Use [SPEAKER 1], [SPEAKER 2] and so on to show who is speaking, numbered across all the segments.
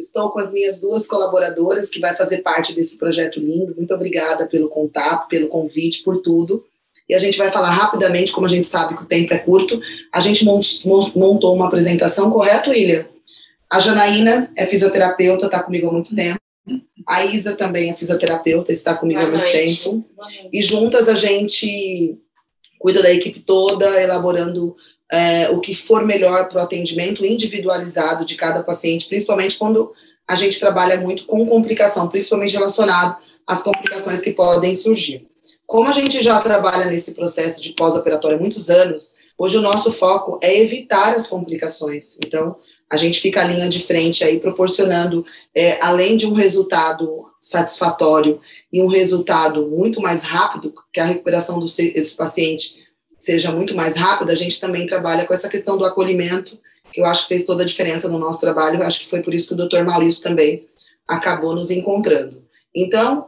[SPEAKER 1] estou com as minhas duas colaboradoras que vai fazer parte desse projeto lindo. Muito obrigada pelo contato, pelo convite, por tudo. E a gente vai falar rapidamente, como a gente sabe que o tempo é curto. A gente montou uma apresentação, correto, William? A Janaína é fisioterapeuta, está comigo há muito tempo. A Isa também é fisioterapeuta, está comigo há muito tempo. E juntas a gente cuida da equipe toda, elaborando o que for melhor para o atendimento individualizado de cada paciente, principalmente quando a gente trabalha muito com complicação, principalmente relacionado às complicações que podem surgir. Como a gente já trabalha nesse processo de pós-operatório há muitos anos, hoje o nosso foco é evitar as complicações. Então, a gente fica à linha de frente aí, proporcionando, além de um resultado satisfatório e um resultado muito mais rápido, que a recuperação desse paciente seja muito mais rápida, a gente também trabalha com essa questão do acolhimento, que eu acho que fez toda a diferença no nosso trabalho. Eu acho que foi por isso que o Dr. Maurício também acabou nos encontrando. Então,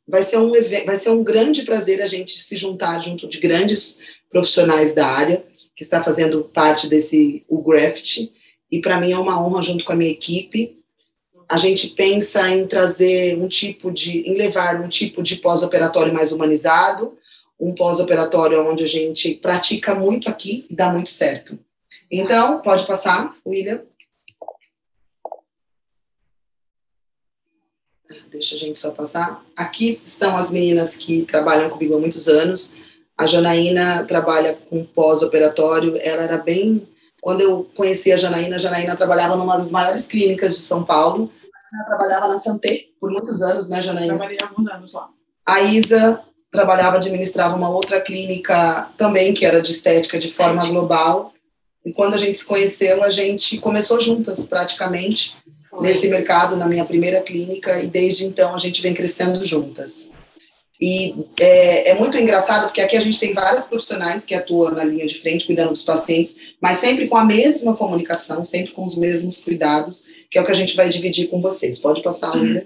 [SPEAKER 1] vai ser um grande prazer a gente se juntar junto de grandes profissionais da área, que está fazendo parte desse UGRAFT, e para mim é uma honra, junto com a minha equipe. A gente pensa em trazer em levar um tipo de pós-operatório mais humanizado, um pós-operatório onde a gente pratica muito aqui e dá muito certo. Então, pode passar, William. Deixa a gente só passar. Aqui estão as meninas que trabalham comigo há muitos anos. A Janaína trabalha com pós-operatório. Ela era bem... Quando eu conheci a Janaína trabalhava numa das maiores clínicas de São Paulo. Ela trabalhava na Santé por muitos anos, né, Janaína?
[SPEAKER 2] Trabalhei alguns anos lá.
[SPEAKER 1] A Isa administrava uma outra clínica também, que era de estética de forma global. E quando a gente se conheceu, a gente começou juntas, praticamente, nesse mercado, na minha primeira clínica, e desde então a gente vem crescendo juntas. E é muito engraçado, porque aqui a gente tem vários profissionais que atuam na linha de frente, cuidando dos pacientes, mas sempre com a mesma comunicação, sempre com os mesmos cuidados, que é o que a gente vai dividir com vocês. Pode passar, Lívia.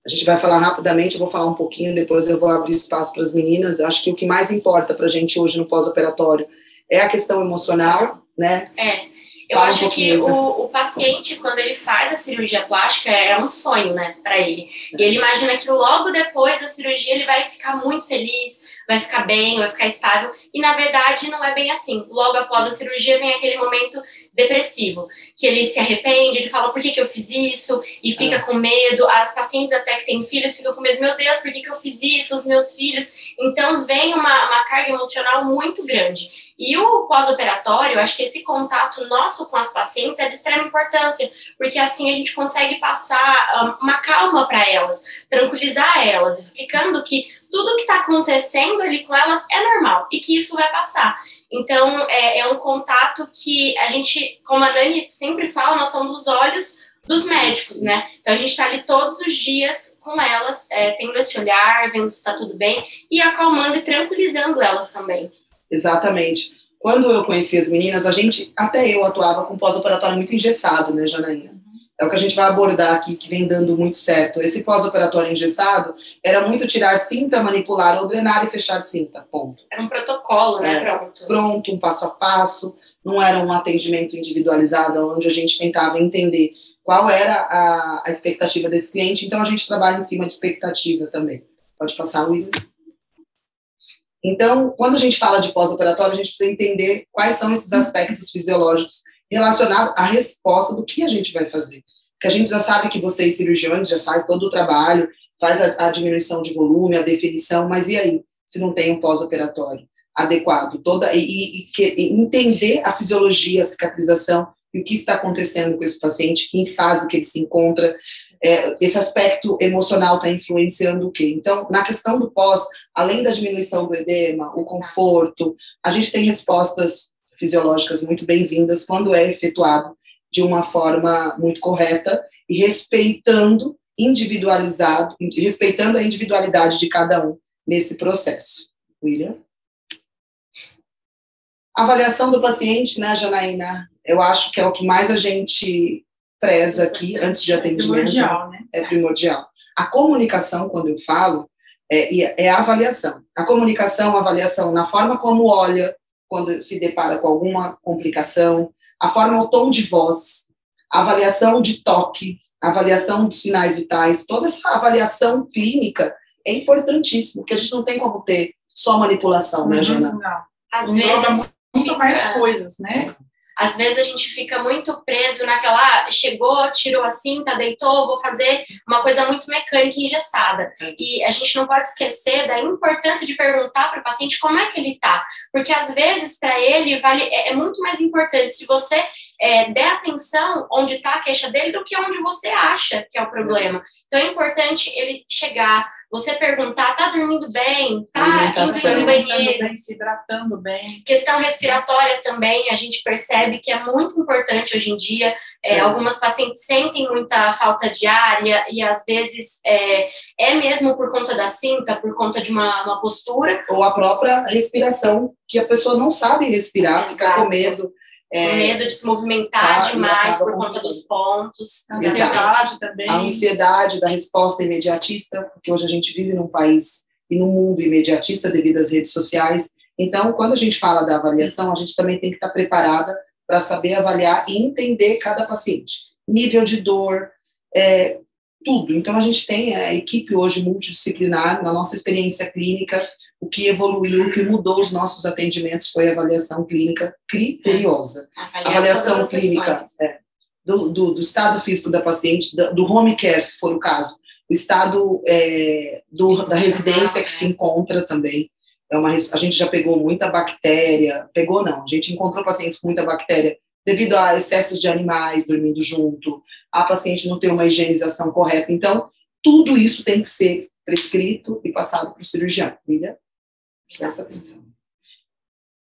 [SPEAKER 1] A gente vai falar rapidamente, eu vou falar um pouquinho, depois eu vou abrir espaço para as meninas. Acho que o que mais importa para a gente hoje no pós-operatório é a questão emocional, né?
[SPEAKER 3] Eu acho que o paciente, quando ele faz a cirurgia plástica, é um sonho, né, para ele. E ele imagina que logo depois da cirurgia ele vai ficar muito feliz, vai ficar bem, vai ficar estável. E, na verdade, não é bem assim. Logo após a cirurgia vem aquele momento depressivo, que ele se arrepende, ele fala, por que eu fiz isso? E fica com medo. As pacientes até que têm filhos ficam com medo, meu Deus, por que eu fiz isso? Os meus filhos. Então, vem uma carga emocional muito grande. E o pós-operatório, acho que esse contato nosso com as pacientes é de extrema importância, porque assim a gente consegue passar uma calma para elas, tranquilizar elas, explicando que tudo que está acontecendo ali com elas é normal e que isso vai passar. Então, é um contato que a gente, como a Dani sempre fala, nós somos os olhos dos médicos, né? Então, a gente está ali todos os dias com elas, tendo esse olhar, vendo se está tudo bem e acalmando e tranquilizando elas também.
[SPEAKER 1] Exatamente. Quando eu conheci as meninas, até eu atuava com pós-operatório muito engessado, né, Janaína? É o que a gente vai abordar aqui, que vem dando muito certo. Esse pós-operatório engessado era muito tirar cinta, manipular ou drenar e fechar cinta, ponto.
[SPEAKER 3] Era um protocolo, né, pronto.
[SPEAKER 1] Pronto, um passo a passo, não era um atendimento individualizado, onde a gente tentava entender qual era a expectativa desse cliente, então a gente trabalha em cima de expectativa também. Pode passar, William? Então, quando a gente fala de pós-operatório, a gente precisa entender quais são esses aspectos fisiológicos relacionados à resposta do que a gente vai fazer. Porque a gente já sabe que vocês, cirurgiões, já faz todo o trabalho, faz a diminuição de volume, a definição, mas e aí, se não tem um pós-operatório adequado? E entender a fisiologia, a cicatrização, e o que está acontecendo com esse paciente, em fase que ele se encontra, esse aspecto emocional está influenciando o quê? Então, na questão do pós, além da diminuição do edema, o conforto, a gente tem respostas fisiológicas muito bem-vindas quando é efetuado de uma forma muito correta e respeitando a individualidade de cada um nesse processo. William? Avaliação do paciente, né, Janaína? Eu acho que é o que mais a gente preza aqui, antes de atendimento.
[SPEAKER 2] É primordial, né?
[SPEAKER 1] É primordial. A comunicação, quando eu falo, é a avaliação. A comunicação, a avaliação na forma como olha, quando se depara com alguma complicação, a forma, o tom de voz, avaliação de toque, avaliação de sinais vitais, toda essa avaliação clínica é importantíssimo, porque a gente não tem como ter só manipulação, né, Jana?
[SPEAKER 2] Não.
[SPEAKER 3] Às vezes
[SPEAKER 2] muito mais coisas, né?
[SPEAKER 3] Às vezes a gente fica muito preso naquela, chegou, tirou a cinta, deitou, vou fazer uma coisa muito mecânica e engessada. E a gente não pode esquecer da importância de perguntar para o paciente como é que ele está. Porque às vezes para ele é muito mais importante se você der atenção onde está a queixa dele do que onde você acha que é o problema. Então é importante ele chegar, você perguntar, tá dormindo bem? Tá indo no banheiro?
[SPEAKER 2] Bem, se hidratando bem.
[SPEAKER 3] Questão respiratória também, a gente percebe que é muito importante hoje em dia. Algumas pacientes sentem muita falta de ar e às vezes é mesmo por conta da cinta, por conta de uma postura.
[SPEAKER 1] Ou a própria respiração, que a pessoa não sabe respirar, fica com medo.
[SPEAKER 3] Com medo de se movimentar demais por conta dos pontos.
[SPEAKER 2] A ansiedade também.
[SPEAKER 1] A ansiedade da resposta imediatista, porque hoje a gente vive num país e num mundo imediatista devido às redes sociais. Então, quando a gente fala da avaliação, a gente também tem que estar preparada para saber avaliar e entender cada paciente. Nível de dor, tudo. Então, a gente tem a equipe hoje multidisciplinar, na nossa experiência clínica, o que evoluiu, o que mudou os nossos atendimentos foi a avaliação clínica criteriosa. Avaliação clínica do estado físico da paciente, do home care, se for o caso, o estado da residência que se encontra também. A gente já pegou muita bactéria, a gente encontrou pacientes com muita bactéria devido a excessos de animais dormindo junto, a paciente não ter uma higienização correta. Então, tudo isso tem que ser prescrito e passado para o cirurgião. William, presta atenção.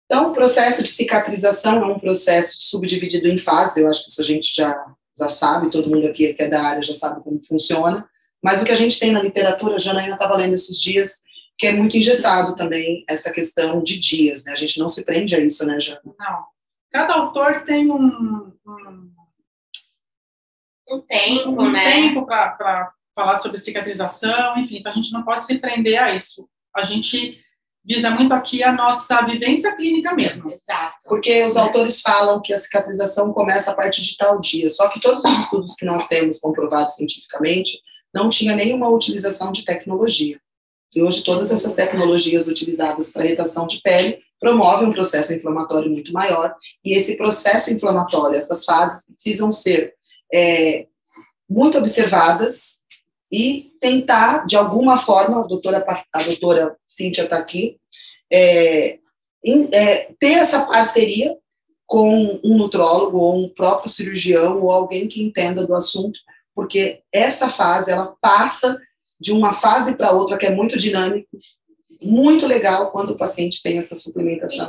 [SPEAKER 1] Então, o processo de cicatrização é um processo subdividido em fases, eu acho que isso a gente já sabe, todo mundo aqui que é da área já sabe como funciona, mas o que a gente tem na literatura, a Janaína estava lendo esses dias, que é muito engessado também essa questão de dias, né? A gente não se prende a isso, né, Jana?
[SPEAKER 2] Não. Cada autor tem um
[SPEAKER 3] tempo, né?
[SPEAKER 2] tempo para falar sobre cicatrização, enfim, então a gente não pode se prender a isso. A gente visa muito aqui a nossa vivência clínica mesmo.
[SPEAKER 3] Exato.
[SPEAKER 1] Porque os autores falam que a cicatrização começa a partir de tal dia, só que todos os estudos que nós temos comprovados cientificamente não tinha nenhuma utilização de tecnologia. E hoje todas essas tecnologias utilizadas para retração de pele promovem um processo inflamatório muito maior, e esse processo inflamatório, essas fases precisam ser muito observadas e tentar, de alguma forma, a doutora Cíntia está aqui, ter essa parceria com um nutrólogo ou um próprio cirurgião ou alguém que entenda do assunto, porque essa fase, ela passa de uma fase para outra que é muito dinâmico, muito legal quando o paciente tem essa suplementação.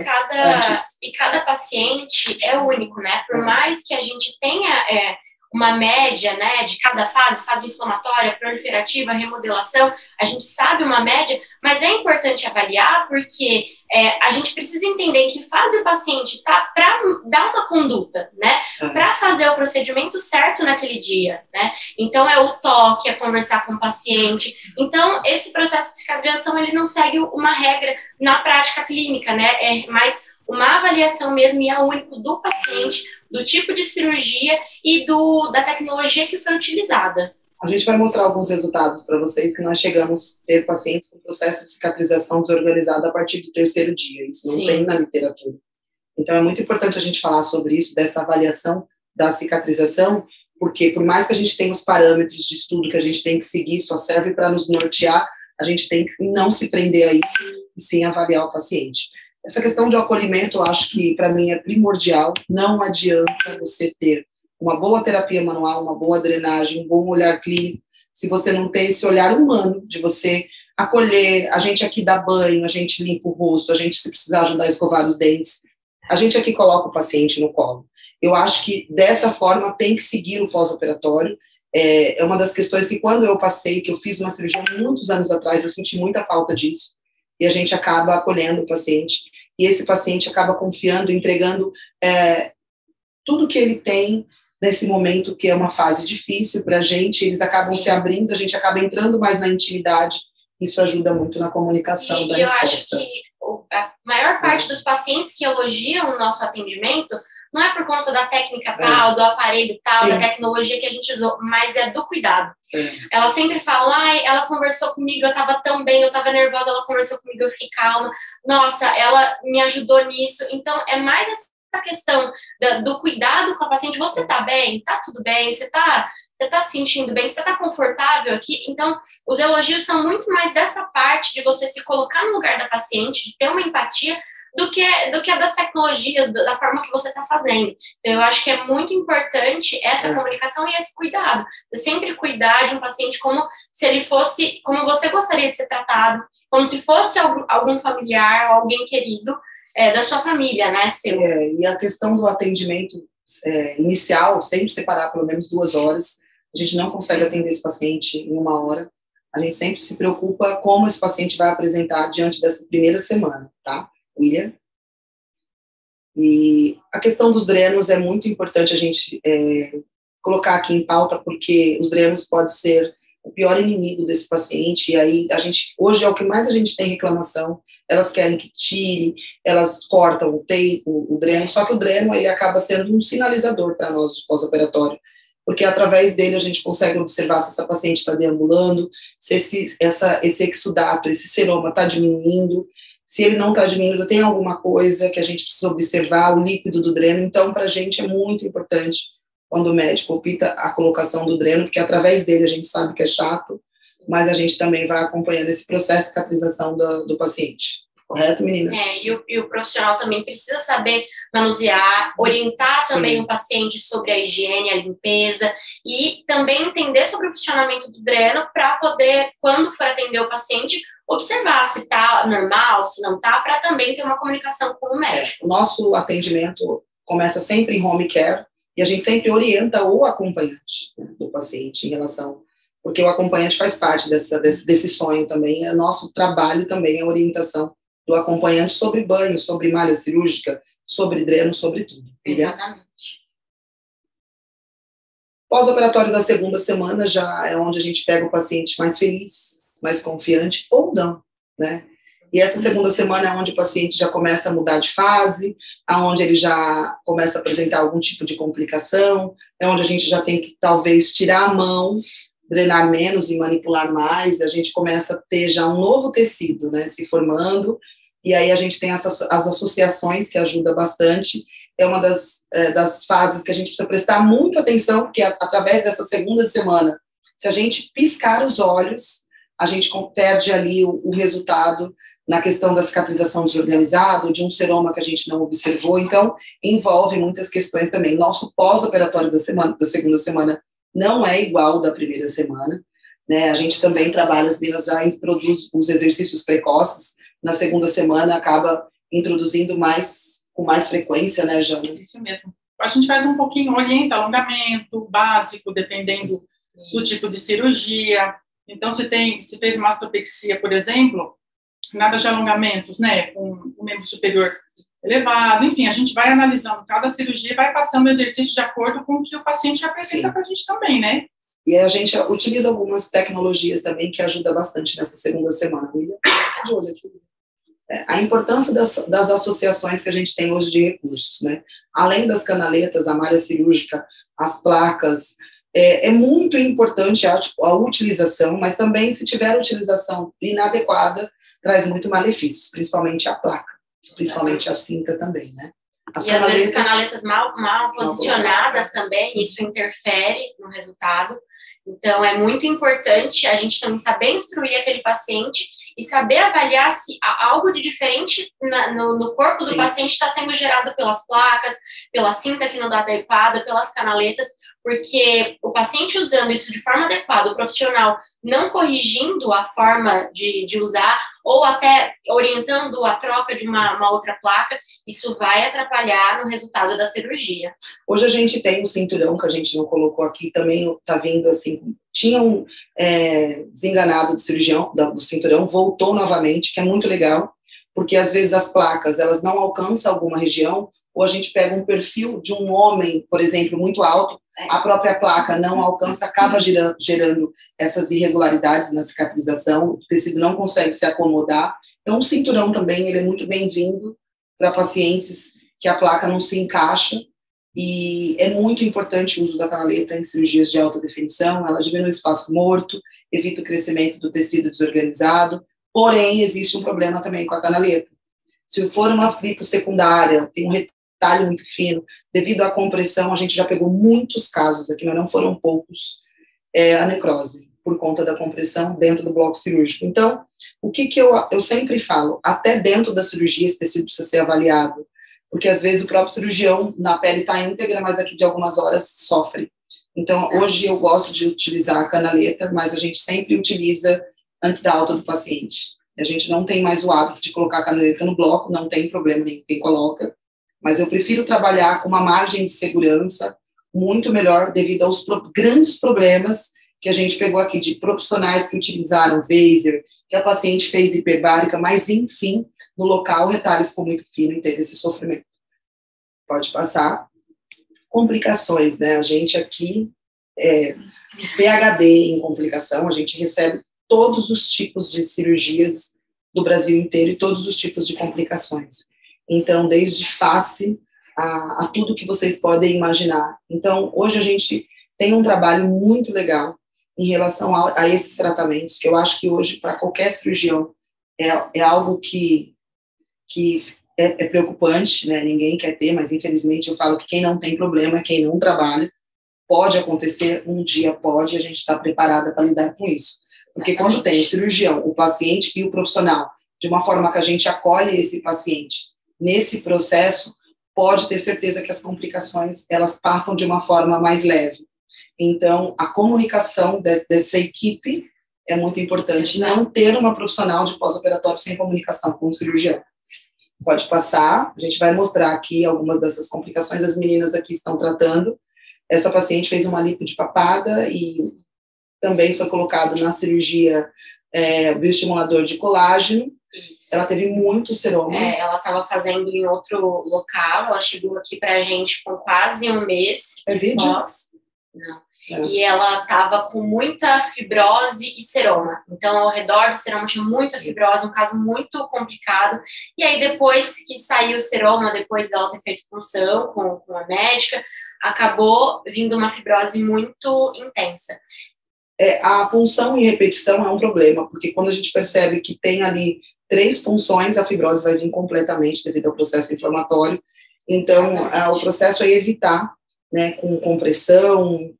[SPEAKER 3] E cada paciente é único, né? Por mais que a gente tenha uma média, né, de cada fase inflamatória, proliferativa, remodelação, a gente sabe uma média, mas é importante avaliar porque a gente precisa entender em que fase o paciente está para dar uma conduta, né, para fazer o procedimento certo naquele dia, né, então é o toque, é conversar com o paciente, então esse processo de cicatrização, ele não segue uma regra na prática clínica, né, é mais uma avaliação mesmo e é único do paciente, do tipo de cirurgia e da tecnologia que foi utilizada.
[SPEAKER 1] A gente vai mostrar alguns resultados para vocês que nós chegamos a ter pacientes com processo de cicatrização desorganizado a partir do 3º dia. Isso não tem na literatura. Então, é muito importante a gente falar sobre isso, dessa avaliação da cicatrização, porque por mais que a gente tenha os parâmetros de estudo que a gente tem que seguir, só serve para nos nortear, a gente tem que não se prender a isso e sim avaliar o paciente. Essa questão de acolhimento, eu acho que, para mim, é primordial. Não adianta você ter uma boa terapia manual, uma boa drenagem, um bom olhar clínico, se você não tem esse olhar humano de você acolher, a gente aqui dá banho, a gente limpa o rosto, a gente, se precisar ajudar a escovar os dentes, a gente aqui coloca o paciente no colo. Eu acho que, dessa forma, tem que seguir o pós-operatório. É uma das questões que, quando eu passei, que eu fiz uma cirurgia muitos anos atrás, eu senti muita falta disso. E a gente acaba acolhendo o paciente, e esse paciente acaba confiando, entregando tudo que ele tem nesse momento, que é uma fase difícil para a gente, eles acabam se abrindo, a gente acaba entrando mais na intimidade, isso ajuda muito na comunicação da resposta.
[SPEAKER 3] Eu acho que a maior parte dos pacientes que elogiam o nosso atendimento não é por conta da técnica tal, do aparelho tal,
[SPEAKER 1] Sim.
[SPEAKER 3] da tecnologia que a gente usou, mas é do cuidado.
[SPEAKER 1] É.
[SPEAKER 3] Ela sempre fala, ai, ela conversou comigo, eu tava tão bem, eu tava nervosa, ela conversou comigo, eu fiquei calma. Nossa, ela me ajudou nisso. Então, é mais essa questão do cuidado com a paciente. Você tá bem? Tá tudo bem? Você tá se sentindo bem? Você tá confortável aqui? Então, os elogios são muito mais dessa parte de você se colocar no lugar da paciente, de ter uma empatia, do que a das tecnologias, da forma que você está fazendo. Então, eu acho que é muito importante essa comunicação e esse cuidado. Você sempre cuidar de um paciente como se ele fosse, como você gostaria de ser tratado, como se fosse algum familiar, alguém querido da sua família, né, seu.
[SPEAKER 1] E a questão do atendimento inicial, sempre separar pelo menos 2 horas. A gente não consegue atender esse paciente em 1 hora. A gente sempre se preocupa como esse paciente vai apresentar diante dessa primeira semana, tá? William? E a questão dos drenos é muito importante a gente colocar aqui em pauta, porque os drenos podem ser o pior inimigo desse paciente, e aí hoje é o que mais a gente tem reclamação, elas querem que tire, elas cortam o dreno, só que o dreno, ele acaba sendo um sinalizador para nós de pós-operatório, porque através dele a gente consegue observar se essa paciente está deambulando, se esse exudato, esse seroma está diminuindo, se ele não está diminuindo, tem alguma coisa que a gente precisa observar, o líquido do dreno. Então, para a gente é muito importante quando o médico opta a colocação do dreno, porque através dele a gente sabe que é chato, mas a gente também vai acompanhando esse processo de cicatrização do paciente. Correto, meninas?
[SPEAKER 3] E o profissional também precisa saber manusear, orientar também o paciente sobre a higiene, a limpeza, e também entender sobre o funcionamento do dreno para poder, quando for atender o paciente, observar se está normal, se não está, para também ter uma comunicação com o médico.
[SPEAKER 1] O nosso atendimento começa sempre em home care, e a gente sempre orienta o acompanhante, né, do paciente em relação, porque o acompanhante faz parte desse sonho também, nosso trabalho também é a orientação do acompanhante sobre banho, sobre malha cirúrgica, sobre dreno, sobre tudo.
[SPEAKER 3] Exatamente.
[SPEAKER 1] Pós-operatório da segunda semana já é onde a gente pega o paciente mais feliz, mais confiante, ou não, né? E essa segunda semana é onde o paciente já começa a mudar de fase, aonde ele já começa a apresentar algum tipo de complicação, é onde a gente já tem que, talvez, tirar a mão, drenar menos e manipular mais, a gente começa a ter já um novo tecido, né, se formando, e aí a gente tem as associações, que ajuda bastante, é uma das fases que a gente precisa prestar muita atenção, porque através dessa segunda semana, se a gente piscar os olhos, a gente perde ali o resultado na questão da cicatrização desorganizada, de um seroma que a gente não observou, então envolve muitas questões também. Nosso pós-operatório da segunda semana não é igual ao da primeira semana, né? A gente também trabalha, as meninas já introduz os exercícios precoces, na segunda semana acaba introduzindo com mais frequência, né, Jana?
[SPEAKER 2] Isso mesmo. A gente faz um pouquinho, orienta alongamento básico, dependendo do tipo de cirurgia. Então, se fez mastopexia, por exemplo, nada de alongamentos, né, com o membro superior elevado, enfim, a gente vai analisando cada cirurgia e vai passando o exercício de acordo com o que o paciente apresenta para a gente também, né?
[SPEAKER 1] E a gente utiliza algumas tecnologias também que ajudam bastante nessa segunda semana. A importância das associações que a gente tem hoje de recursos, né? Além das canaletas, a malha cirúrgica, as placas, é muito importante a utilização, mas também, se tiver utilização inadequada, traz muito malefícios, principalmente a placa, principalmente a cinta também, né?
[SPEAKER 3] Às vezes canaletas mal posicionadas também, isso interfere no resultado. Então, é muito importante a gente também saber instruir aquele paciente e saber avaliar se algo de diferente no corpo do paciente está sendo gerado pelas placas, pela cinta que não dá adequada, pelas canaletas, porque o paciente usando isso de forma adequada, o profissional não corrigindo a forma de usar, ou até orientando a troca de uma outra placa, isso vai atrapalhar no resultado da cirurgia.
[SPEAKER 1] Hoje a gente tem um cinturão, que a gente não colocou aqui, também está vindo assim, tinha um desenganado de cirurgião do cinturão, voltou novamente, que é muito legal, porque às vezes as placas, elas não alcançam alguma região, ou a gente pega um perfil de um homem, por exemplo, muito alto, a própria placa não alcança, acaba gerando essas irregularidades na cicatrização, o tecido não consegue se acomodar. Então, o cinturão também, ele é muito bem-vindo para pacientes que a placa não se encaixa, e é muito importante o uso da canaleta em cirurgias de alta definição. Ela diminui o espaço morto, evita o crescimento do tecido desorganizado, porém, existe um problema também com a canaleta. Se for uma lipo secundária, tem um retalho muito fino, devido à compressão, a gente já pegou muitos casos aqui, mas não foram poucos, a necrose, por conta da compressão dentro do bloco cirúrgico. Então, o que eu sempre falo, até dentro da cirurgia, esse tecido precisa ser avaliado, porque às vezes o próprio cirurgião, na pele está íntegra, mas daqui de algumas horas sofre. Então, hoje eu gosto de utilizar a canaleta, mas a gente sempre utiliza antes da alta do paciente. A gente não tem mais o hábito de colocar a canaleta no bloco, não tem problema nenhum quem coloca, mas eu prefiro trabalhar com uma margem de segurança muito melhor devido aos grandes problemas que a gente pegou aqui de profissionais que utilizaram Vaser, que a paciente fez hiperbárica, mas, enfim, no local o retalho ficou muito fino e teve esse sofrimento. Pode passar. Complicações, né? A gente aqui PhD em complicação, a gente recebe todos os tipos de cirurgias do Brasil inteiro e todos os tipos de complicações. Então, desde face a tudo que vocês podem imaginar. Então, hoje a gente tem um trabalho muito legal em relação a esses tratamentos, que eu acho que hoje, para qualquer cirurgião, é algo que é preocupante, né? Ninguém quer ter, mas infelizmente eu falo que quem não tem problema é quem não trabalha. Pode acontecer, um dia pode, a gente está preparada para lidar com isso. Porque quando tem o cirurgião, o paciente e o profissional, de uma forma que a gente acolhe esse paciente nesse processo, pode ter certeza que as complicações, elas passam de uma forma mais leve. Então, a comunicação dessa equipe é muito importante. Não ter uma profissional de pós-operatório sem comunicação com o cirurgião. Pode passar, a gente vai mostrar aqui algumas dessas complicações, as meninas aqui estão tratando. Essa paciente fez uma lipo de papada e também foi colocado na cirurgia bioestimulador de colágeno. Isso. Ela teve muito seroma.
[SPEAKER 3] Ela estava fazendo em outro local, ela chegou aqui pra gente com quase um mês.
[SPEAKER 1] É vídeo?
[SPEAKER 3] Não. E ela estava com muita fibrose e seroma. Então, ao redor do seroma tinha muita fibrose, um caso muito complicado. E aí, depois que saiu o seroma, depois dela ter feito punção com a médica, acabou vindo uma fibrose muito intensa.
[SPEAKER 1] A punção e repetição é um problema, porque quando a gente percebe que tem ali 3 punções, a fibrose vai vir completamente devido ao processo inflamatório. Então, o processo é evitar, né, com compressão,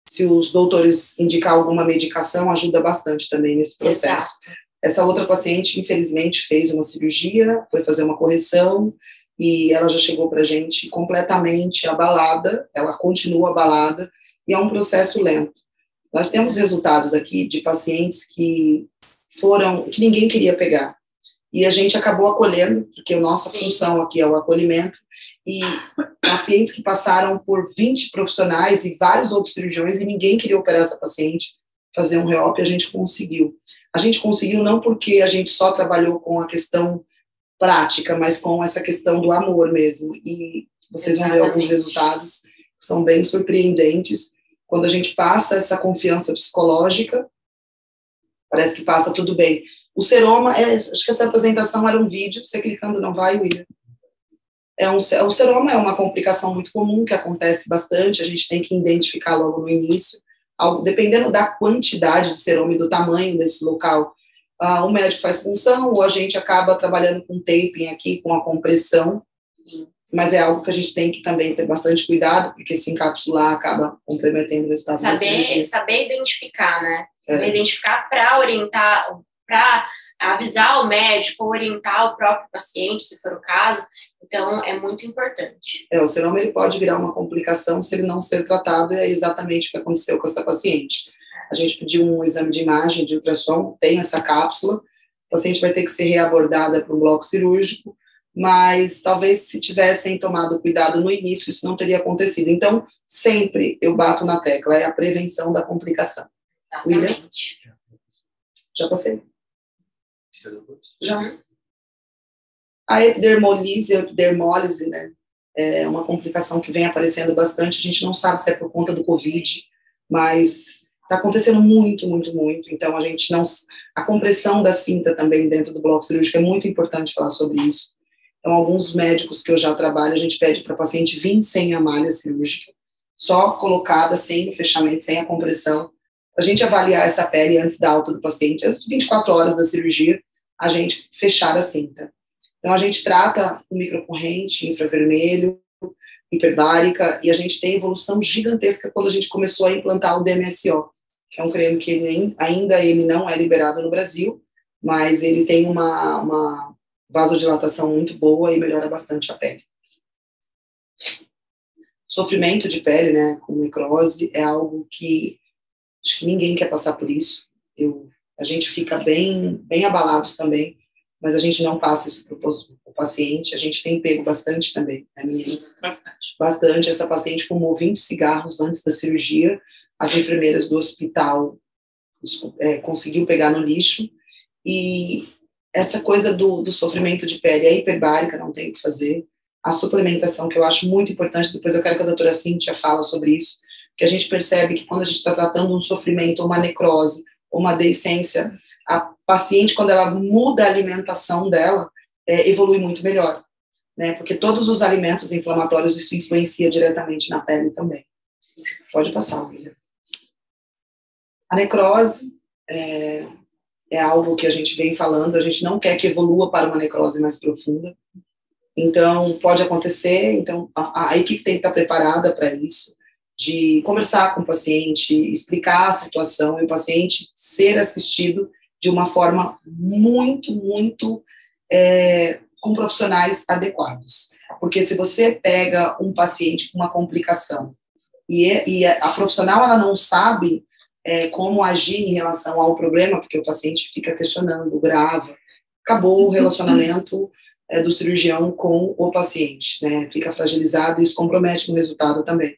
[SPEAKER 1] se os doutores indicar alguma medicação, ajuda bastante também nesse processo. Exato. Essa outra paciente, infelizmente, fez uma cirurgia, foi fazer uma correção, e ela já chegou para a gente completamente abalada, ela continua abalada, e é um processo lento. Nós temos resultados aqui de pacientes que ninguém queria pegar, e a gente acabou acolhendo, porque a nossa função aqui é o acolhimento, e pacientes que passaram por 20 profissionais e vários outros cirurgiões, e ninguém queria operar essa paciente, fazer um reop, a gente conseguiu. A gente conseguiu não porque a gente só trabalhou com a questão prática, mas com essa questão do amor mesmo, e vocês vão ver alguns resultados que são bem surpreendentes, quando a gente passa essa confiança psicológica, parece que passa tudo bem. O seroma, acho que essa apresentação era um vídeo, você clicando não vai, William? O seroma é uma complicação muito comum, que acontece bastante, a gente tem que identificar logo no início, dependendo da quantidade de seroma e do tamanho desse local, o médico faz punção, ou a gente acaba trabalhando com taping aqui, com a compressão, mas é algo que a gente tem que também ter bastante cuidado, porque se encapsular acaba comprometendo o resultado da cirurgia.
[SPEAKER 3] Saber identificar, né? Saber identificar para orientar, para avisar o médico, orientar o próprio paciente, se for o caso. Então, é muito importante.
[SPEAKER 1] O seroma ele pode virar uma complicação se ele não ser tratado, e é exatamente o que aconteceu com essa paciente. A gente pediu um exame de imagem, de ultrassom, tem essa cápsula, a paciente vai ter que ser reabordada para um bloco cirúrgico, mas talvez se tivessem tomado cuidado no início, isso não teria acontecido. Então, sempre eu bato na tecla, é a prevenção da complicação.
[SPEAKER 3] Exatamente.
[SPEAKER 1] William? Já passei? Já. A epidermólise, né, é uma complicação que vem aparecendo bastante, a gente não sabe se é por conta do Covid, mas está acontecendo muito, muito, muito, então a compressão da cinta também dentro do bloco cirúrgico é muito importante falar sobre isso. Então, alguns médicos que eu já trabalho, a gente pede para o paciente vir sem a malha cirúrgica, só colocada, sem o fechamento, sem a compressão, para a gente avaliar essa pele antes da alta do paciente, às 24 horas da cirurgia, a gente fechar a cinta. Então, a gente trata com microcorrente, infravermelho, hiperbárica, e a gente tem evolução gigantesca quando a gente começou a implantar o DMSO, que é um creme que ainda ele não é liberado no Brasil, mas ele tem uma vasodilatação muito boa e melhora bastante a pele. Sofrimento de pele, né, com necrose, é algo que acho que ninguém quer passar por isso. A gente fica bem abalados também, mas a gente não passa isso para o paciente. A gente tem pego bastante também, né, meninas?
[SPEAKER 2] Sim, bastante.
[SPEAKER 1] Bastante. Essa paciente fumou 20 cigarros antes da cirurgia. As enfermeiras do hospital conseguiu pegar no lixo. E essa coisa do sofrimento de pele é hiperbárica, não tem o que fazer. A suplementação, que eu acho muito importante, depois eu quero que a doutora Cíntia fala sobre isso, que a gente percebe que quando a gente está tratando um sofrimento, ou uma necrose, ou uma deiscência, a paciente, quando ela muda a alimentação dela, evolui muito melhor, né? Porque todos os alimentos inflamatórios, isso influencia diretamente na pele também. Pode passar, William. A necrose é algo que a gente vem falando, a gente não quer que evolua para uma necrose mais profunda. Então, pode acontecer, então a equipe tem que estar preparada para isso, de conversar com o paciente, explicar a situação e o paciente ser assistido de uma forma muito com profissionais adequados. Porque se você pega um paciente com uma complicação e a profissional ela não sabe como agir em relação ao problema, porque o paciente fica questionando, grava, acabou o relacionamento do cirurgião com o paciente, né? Fica fragilizado e isso compromete no resultado também.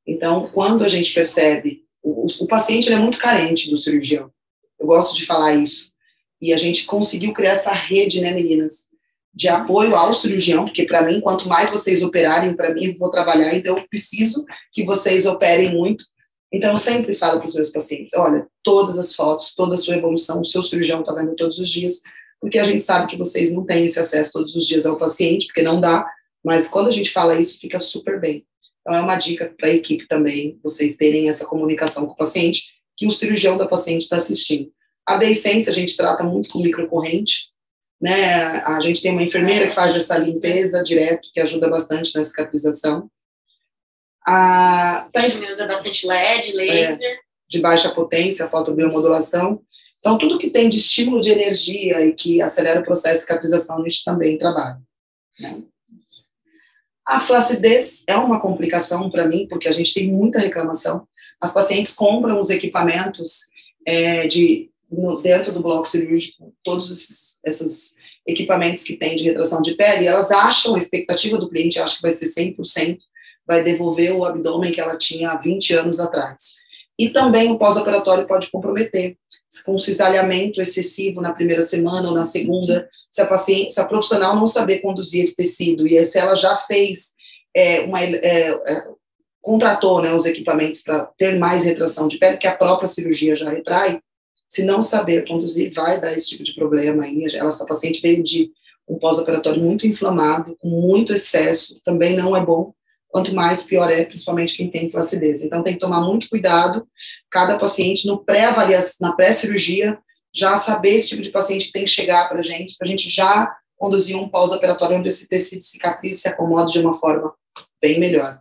[SPEAKER 1] Então, quando a gente percebe, o paciente ele é muito carente do cirurgião, eu gosto de falar isso, e a gente conseguiu criar essa rede, né, meninas, de apoio ao cirurgião, porque para mim, quanto mais vocês operarem, para mim, eu vou trabalhar, então eu preciso que vocês operem muito. Então, eu sempre falo para os meus pacientes, olha, todas as fotos, toda a sua evolução, o seu cirurgião está vendo todos os dias, porque a gente sabe que vocês não têm esse acesso todos os dias ao paciente, porque não dá, mas quando a gente fala isso, fica super bem. Então, é uma dica para a equipe também, vocês terem essa comunicação com o paciente, que o cirurgião da paciente está assistindo. A deiscência, a gente trata muito com microcorrente, né? A gente tem uma enfermeira que faz essa limpeza direto, que ajuda bastante na cicatrização.
[SPEAKER 3] A gente usa bastante LED, laser.
[SPEAKER 1] De baixa potência, fotobiomodulação. Então, tudo que tem de estímulo de energia e que acelera o processo de cicatrização, a gente também trabalha, né? A flacidez é uma complicação para mim, porque a gente tem muita reclamação. As pacientes compram os equipamentos dentro do bloco cirúrgico, todos esses equipamentos que tem de retração de pele, e elas acham, a expectativa do cliente acha que vai ser 100%, vai devolver o abdômen que ela tinha há 20 anos atrás. E também o pós-operatório pode comprometer, com cisalhamento excessivo na primeira semana ou na segunda, se a profissional não saber conduzir esse tecido, e se ela já fez, contratou, né, os equipamentos para ter mais retração de pele, que a própria cirurgia já retrai, se não saber conduzir, vai dar esse tipo de problema aí. Essa paciente veio de um pós-operatório muito inflamado, com muito excesso, também não é bom. Quanto mais, pior é, principalmente quem tem flacidez. Então, tem que tomar muito cuidado, cada paciente, na pré-cirurgia, já saber esse tipo de paciente que tem que chegar para a gente já conduzir um pós-operatório onde esse tecido cicatriz se acomode de uma forma bem melhor.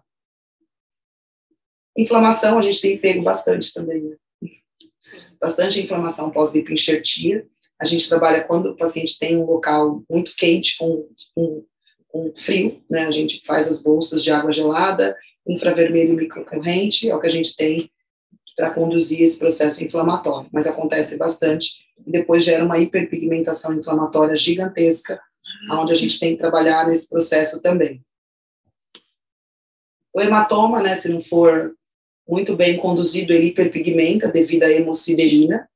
[SPEAKER 1] Inflamação, a gente tem pego bastante também, né? Bastante inflamação pós-lipoenxertia. A gente trabalha quando o paciente tem um local muito quente, com frio, né? A gente faz as bolsas de água gelada, infravermelho e microcorrente, é o que a gente tem para conduzir esse processo inflamatório, mas acontece bastante, e depois gera uma hiperpigmentação inflamatória gigantesca, onde a gente tem que trabalhar nesse processo também. O hematoma, né, se não for muito bem conduzido, ele hiperpigmenta devido à hemosiderina,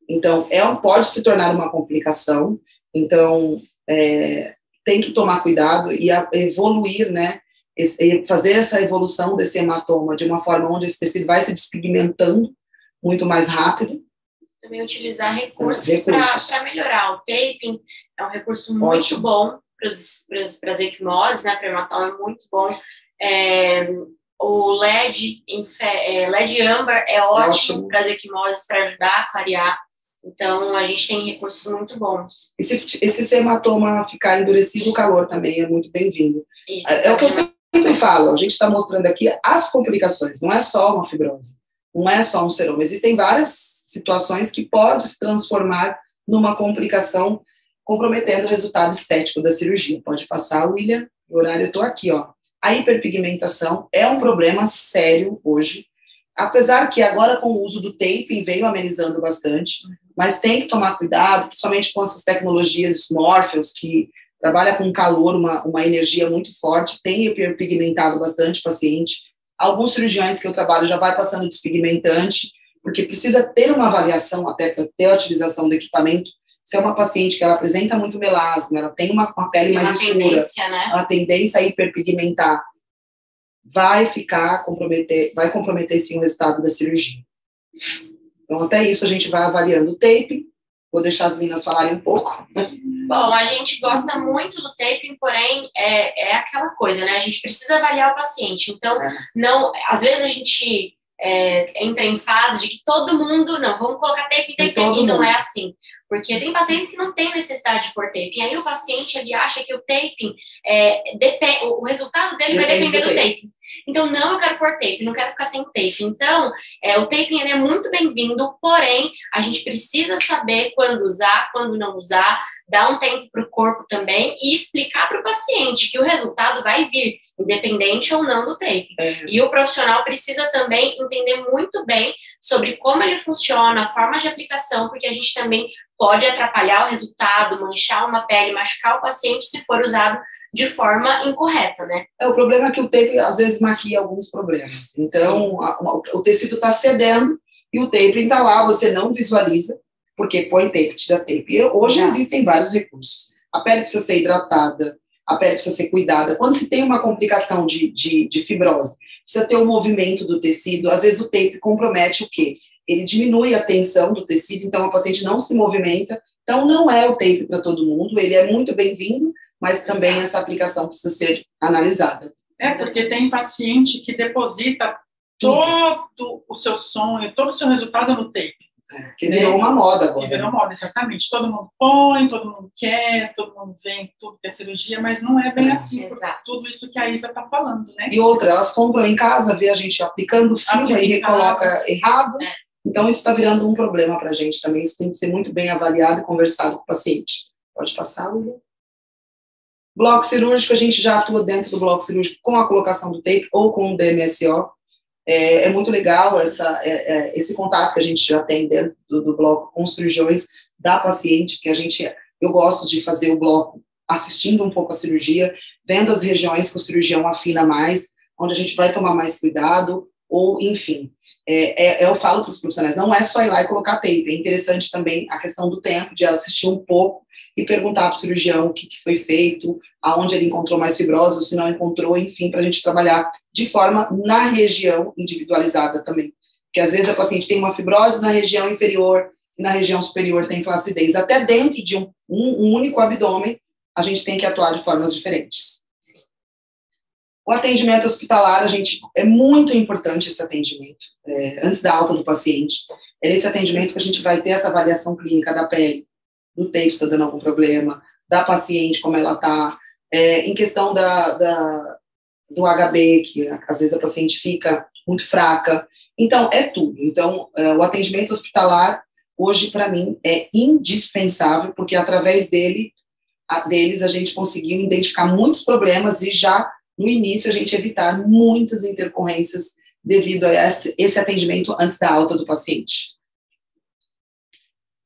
[SPEAKER 1] então pode se tornar uma complicação, então tem que tomar cuidado e evoluir, né, fazer essa evolução desse hematoma de uma forma onde esse tecido vai se despigmentando muito mais rápido.
[SPEAKER 3] Também utilizar recursos. Para melhorar. O taping é um recurso muito bom para as ecmoses, né, prematol é muito bom. O LED âmbar é ótimo para as equimoses, para ajudar a clarear. Então, a gente tem recursos muito bons.
[SPEAKER 1] E se esse hematoma ficar endurecido, o calor também é muito bem-vindo. É o que eu sempre falo, a gente está mostrando aqui as complicações, não é só uma fibrose, não é só um seroma. Existem várias situações que podem se transformar numa complicação, comprometendo o resultado estético da cirurgia. Pode passar, William, o horário eu estou aqui, ó. A hiperpigmentação é um problema sério hoje, apesar que agora com o uso do taping veio amenizando bastante, mas tem que tomar cuidado, principalmente com essas tecnologias Morpheus, que trabalha com calor, uma energia muito forte, tem hiperpigmentado bastante o paciente. Alguns cirurgiões que eu trabalho já vai passando despigmentante, porque precisa ter uma avaliação até para ter a utilização do equipamento. Se é uma paciente que ela apresenta muito melasma, ela tem uma pele mais escura, né? A tendência a hiperpigmentar, vai comprometer sim o resultado da cirurgia. Então, até isso a gente vai avaliando o taping. Vou deixar as meninas falarem um pouco.
[SPEAKER 3] Bom, a gente gosta muito do taping, porém, é aquela coisa, né? A gente precisa avaliar o paciente. Então, não, às vezes a gente entra em fase de que todo mundo, não, vamos colocar taping, e não é assim. Porque tem pacientes que não têm necessidade de pôr taping. E aí o paciente, ele acha que o taping, o resultado dele vai depender do taping. Então, não, eu quero pôr tape, não quero ficar sem tape. Então, o taping ele é muito bem-vindo, porém, a gente precisa saber quando usar, quando não usar, dar um tempo para o corpo também e explicar para o paciente que o resultado vai vir, independente ou não do tape. E o profissional precisa também entender muito bem sobre como ele funciona, a forma de aplicação, porque a gente também pode atrapalhar o resultado, manchar uma pele, machucar o paciente se for usado de forma incorreta, né?
[SPEAKER 1] O problema é que o tape, às vezes, maquia alguns problemas. Então, o tecido está cedendo e o tape está lá, você não visualiza, porque põe tape, tira tape. E hoje existem vários recursos. A pele precisa ser hidratada, a pele precisa ser cuidada. Quando se tem uma complicação de fibrose, precisa ter um movimento do tecido. Às vezes, o tape compromete o quê? Ele diminui a tensão do tecido, então a paciente não se movimenta. Então, não é o tape para todo mundo, ele é muito bem-vindo, mas também essa aplicação precisa ser analisada.
[SPEAKER 2] Porque tem paciente que deposita todo o seu sonho, todo o seu resultado no tape.
[SPEAKER 1] Que virou uma moda agora.
[SPEAKER 2] Que virou moda, exatamente. Todo mundo põe, todo mundo quer, todo mundo vem, tudo que é cirurgia, mas não é bem assim, por tudo isso que a Isa está falando, né?
[SPEAKER 1] E outra, elas compram em casa, vê a gente aplicando, filma e recoloca errado. Então, isso está virando um problema para a gente também. Isso tem que ser muito bem avaliado e conversado com o paciente. Pode passar, Lula? Bloco cirúrgico, a gente já atua dentro do bloco cirúrgico com a colocação do tape ou com o DMSO. É muito legal esse contato que a gente já tem dentro do bloco com os cirurgiões da paciente, que eu gosto de fazer o bloco assistindo um pouco a cirurgia, vendo as regiões que o cirurgião afina mais, onde a gente vai tomar mais cuidado, ou, enfim, eu falo para os profissionais, não é só ir lá e colocar tape, é interessante também a questão do tempo, de assistir um pouco e perguntar para o cirurgião o que foi feito, aonde ele encontrou mais fibrose, ou se não encontrou, enfim, para a gente trabalhar de forma na região individualizada também. Porque às vezes a paciente tem uma fibrose na região inferior e na região superior tem flacidez. Até dentro de um único abdômen, a gente tem que atuar de formas diferentes. O atendimento hospitalar, é muito importante esse atendimento, antes da alta do paciente. É nesse atendimento que a gente vai ter essa avaliação clínica da pele, do tape se está dando algum problema, da paciente, como ela está, em questão do HB, que às vezes a paciente fica muito fraca. Então, é tudo. Então, o atendimento hospitalar, hoje, para mim, é indispensável, porque através deles a gente conseguiu identificar muitos problemas e já, no início, a gente evitar muitas intercorrências devido a esse atendimento antes da alta do paciente.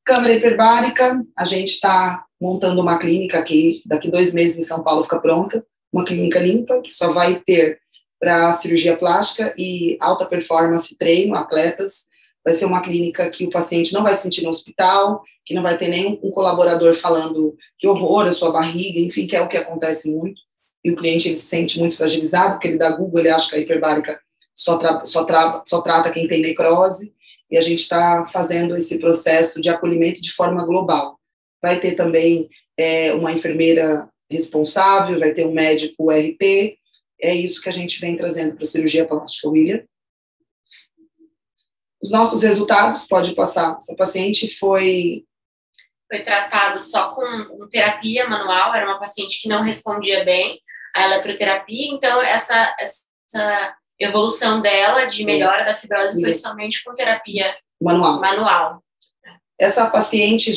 [SPEAKER 1] Câmara hiperbárica, a gente está montando uma clínica aqui, daqui 2 meses em São Paulo fica pronta, uma clínica limpa, que só vai ter para cirurgia plástica e alta performance treino, atletas. Vai ser uma clínica que o paciente não vai sentir no hospital, que não vai ter nenhum colaborador falando que horror a sua barriga, enfim, que é o que acontece muito. E o cliente ele se sente muito fragilizado, porque ele dá Google, ele acha que a hiperbárica só trata quem tem necrose, e a gente está fazendo esse processo de acolhimento de forma global. Vai ter também uma enfermeira responsável, vai ter um médico RT, é isso que a gente vem trazendo para a cirurgia plástica, William. Os nossos resultados, pode passar. Essa paciente foi
[SPEAKER 3] tratado só com terapia manual, era uma paciente que não respondia bem à eletroterapia, então essa evolução dela de melhora da fibrose foi somente com terapia manual.
[SPEAKER 1] Essa paciente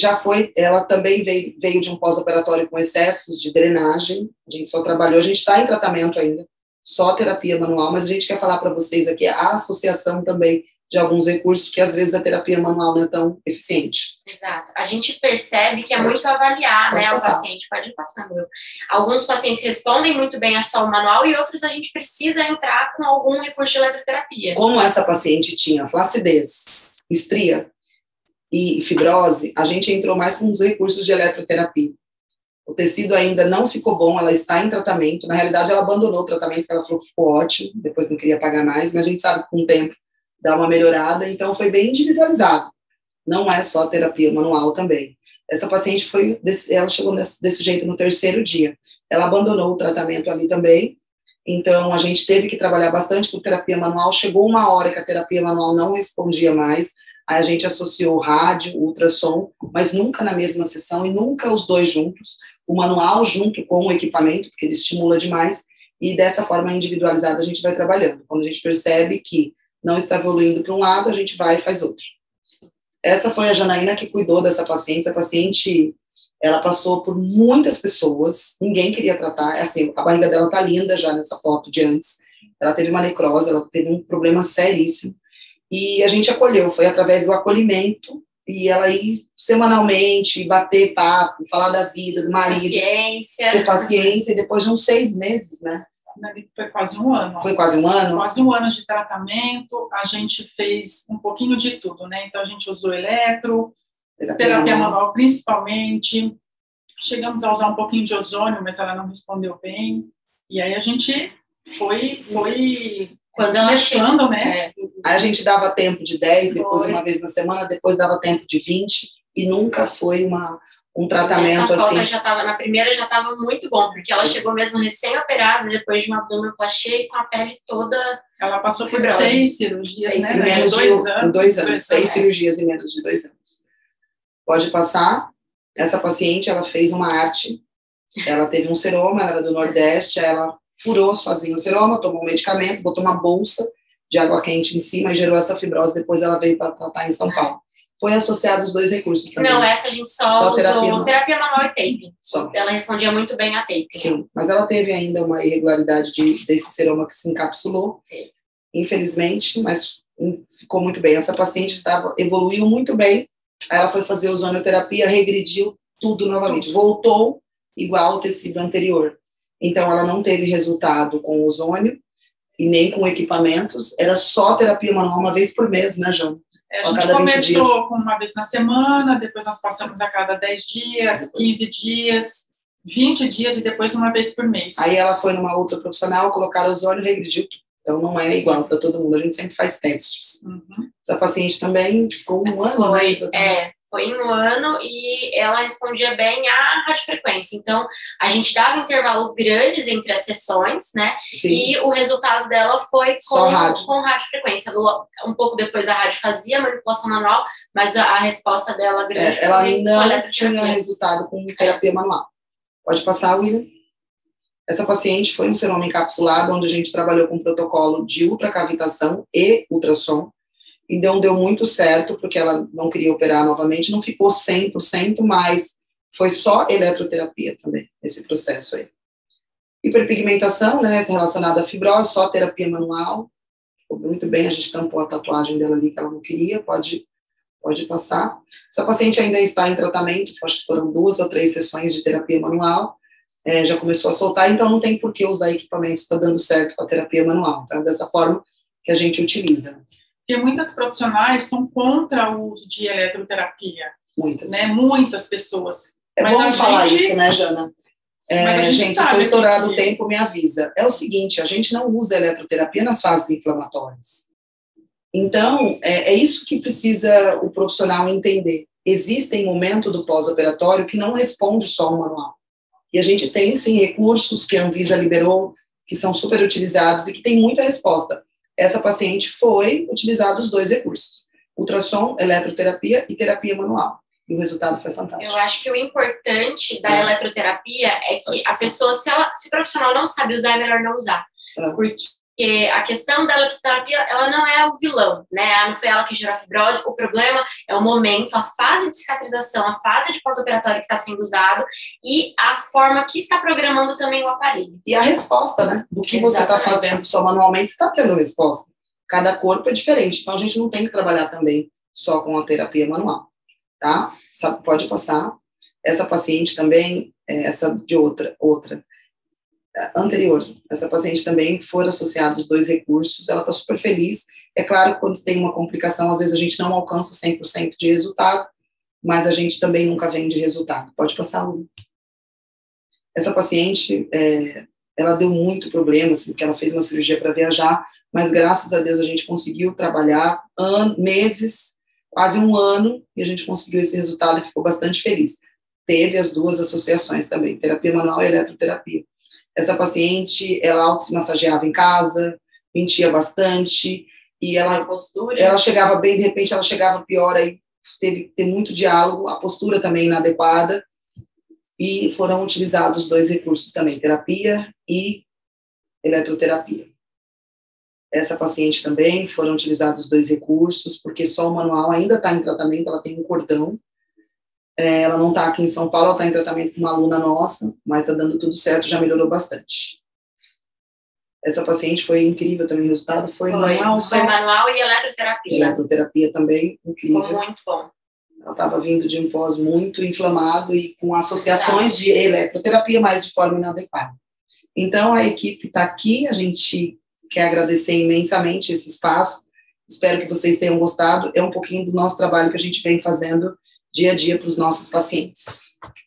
[SPEAKER 1] ela também veio de um pós-operatório com excessos de drenagem, a gente só trabalhou, a gente está em tratamento ainda, só terapia manual, mas a gente quer falar para vocês aqui a associação também de alguns recursos, que às vezes a terapia manual não é tão eficiente.
[SPEAKER 3] Exato. A gente percebe que é muito avaliar, né, o paciente. Pode ir passando. Alguns pacientes respondem muito bem a só o manual e outros a gente precisa entrar com algum recurso de eletroterapia.
[SPEAKER 1] Como essa paciente tinha flacidez, estria e fibrose, a gente entrou mais com os recursos de eletroterapia. O tecido ainda não ficou bom, ela está em tratamento. Na realidade, ela abandonou o tratamento, porque ela falou que ficou ótimo, depois não queria pagar mais, mas a gente sabe que com o tempo dá uma melhorada, então foi bem individualizado. Não é só terapia manual também. Essa paciente ela chegou desse jeito no 3º dia. Ela abandonou o tratamento ali também, então a gente teve que trabalhar bastante com terapia manual. Chegou uma hora que a terapia manual não respondia mais, aí a gente associou rádio, ultrassom, mas nunca na mesma sessão e nunca os dois juntos, o manual junto com o equipamento, porque ele estimula demais, e dessa forma individualizada a gente vai trabalhando. Quando a gente percebe que não está evoluindo para um lado, a gente vai e faz outro. Essa foi a Janaína que cuidou dessa paciente. Essa paciente, ela passou por muitas pessoas, ninguém queria tratar, assim, a barriga dela tá linda já nessa foto de antes, ela teve uma necrose, ela teve um problema seríssimo, e a gente acolheu, foi através do acolhimento, e ela ir semanalmente, bater papo, falar da vida, do marido, ter paciência, e depois de uns 6 meses, né?
[SPEAKER 2] Foi quase um ano.
[SPEAKER 1] Foi quase um ano?
[SPEAKER 2] Quase um ano de tratamento, a gente fez um pouquinho de tudo, né? Então, a gente usou terapia manual principalmente, chegamos a usar um pouquinho de ozônio, mas ela não respondeu bem, e aí a gente foi
[SPEAKER 3] quando ela
[SPEAKER 2] mesclando, né?
[SPEAKER 1] Aí a gente dava tempo de 10, depois uma vez na semana, depois dava tempo de 20, e nunca foi um tratamento assim.
[SPEAKER 3] Na primeira já estava muito bom, porque ela chegou mesmo recém-operada, depois de uma abdominoplastia e com a pele toda.
[SPEAKER 2] Ela passou por 6 cirurgias, né?
[SPEAKER 1] Em menos de 2 anos. 6 cirurgias em menos de 2 anos. Pode passar. Essa paciente, ela fez uma arte, ela teve um seroma, ela era do Nordeste, ela furou sozinha o seroma, tomou um medicamento, botou uma bolsa de água quente em cima e gerou essa fibrose, depois ela veio para tratar em São Paulo. Foi associado os 2 recursos também.
[SPEAKER 3] Não, essa a gente só usou terapia manual e tape.
[SPEAKER 1] Só.
[SPEAKER 3] Ela respondia muito bem a tape.
[SPEAKER 1] Sim, mas ela teve ainda uma irregularidade desse seroma que se encapsulou, sim, infelizmente, mas ficou muito bem. Essa paciente evoluiu muito bem, aí ela foi fazer ozonioterapia, regrediu tudo novamente, voltou igual ao tecido anterior. Então, ela não teve resultado com o ozônio e nem com equipamentos, era só terapia manual uma vez por mês, né, Jana?
[SPEAKER 2] A gente começou com uma vez na semana, depois nós passamos a cada 10 dias, 15 dias, 20 dias e depois uma vez por mês.
[SPEAKER 1] Aí ela foi numa outra profissional, colocaram ozônio e regrediu tudo. Então não é igual para todo mundo, a gente sempre faz testes. Uhum. Essa paciente também ficou um ano.
[SPEAKER 3] Foi um ano e ela respondia bem à radiofrequência. Então, a gente dava intervalos grandes entre as sessões, né? Sim. E o resultado dela foi com radiofrequência. Um pouco depois da rádio fazia manipulação manual, mas a resposta dela grande
[SPEAKER 1] ela não tinha resultado com terapia manual. Pode passar, William? Essa paciente foi um seroma encapsulado, onde a gente trabalhou com um protocolo de ultracavitação e ultrassom. Então, deu muito certo, porque ela não queria operar novamente, não ficou 100%, mas foi só eletroterapia também, esse processo aí. Hiperpigmentação, né, relacionada à fibrose, só terapia manual, ficou muito bem, a gente tampou a tatuagem dela ali, que ela não queria, pode passar. Essa paciente ainda está em tratamento, acho que foram 2 ou 3 sessões de terapia manual, já começou a soltar, então não tem por que usar equipamentos, está dando certo com a terapia manual, tá? Dessa forma que a gente utiliza.
[SPEAKER 2] Porque muitas profissionais são contra o uso de eletroterapia.
[SPEAKER 1] Muitas.
[SPEAKER 2] Né? Muitas pessoas.
[SPEAKER 1] É bom falar isso, né, Jana? Gente, eu estou estourado o tempo, me avisa. É o seguinte, a gente não usa eletroterapia nas fases inflamatórias. Então, é isso que precisa o profissional entender. Existem momentos do pós-operatório que não responde só o manual. E a gente tem, sim, recursos que a Anvisa liberou, que são super utilizados e que tem muita resposta. Essa paciente foi utilizado os 2 recursos, ultrassom, eletroterapia e terapia manual. E o resultado foi fantástico.
[SPEAKER 3] Eu acho que o importante da eletroterapia é que a pessoa, se o profissional não sabe usar, é melhor não usar. Porque a questão da eletroterapia, ela não é o vilão, né? Não foi ela que gerou a fibrose. O problema é o momento, a fase de cicatrização, a fase de pós-operatório que está sendo usado e a forma que está programando também o aparelho.
[SPEAKER 1] E a resposta, né? Do que você está fazendo só manualmente, está tendo resposta. Cada corpo é diferente, então a gente não tem que trabalhar também só com a terapia manual, tá? Pode passar. Essa paciente também, essa de outra, anterior, essa paciente também foram associados os 2 recursos, ela está super feliz. É claro que quando tem uma complicação, às vezes a gente não alcança 100% de resultado, mas a gente também nunca vende resultado. Pode passar, Lu. Essa paciente, ela deu muito problema, assim, porque ela fez uma cirurgia para viajar, mas graças a Deus a gente conseguiu trabalhar meses, quase 1 ano, e a gente conseguiu esse resultado e ficou bastante feliz. Teve as 2 associações também, terapia manual e eletroterapia. Essa paciente, ela auto se massageava em casa, mentia bastante, e ela chegava bem, de repente ela chegava pior, aí teve que ter muito diálogo, a postura também inadequada, e foram utilizados os 2 recursos também, terapia e eletroterapia. Essa paciente também foram utilizados os 2 recursos, porque só o manual ainda está em tratamento, ela tem um cordão, ela não está aqui em São Paulo, ela está em tratamento com uma aluna nossa, mas está dando tudo certo, já melhorou bastante. Essa paciente foi incrível também, o resultado foi manual.
[SPEAKER 3] Foi manual e eletroterapia.
[SPEAKER 1] Eletroterapia também, incrível.
[SPEAKER 3] Foi muito bom.
[SPEAKER 1] Ela estava vindo de um pós muito inflamado e com associações de eletroterapia, mas de forma inadequada. Então, a equipe está aqui, a gente quer agradecer imensamente esse espaço, espero que vocês tenham gostado, é um pouquinho do nosso trabalho que a gente vem fazendo dia a dia para os nossos pacientes.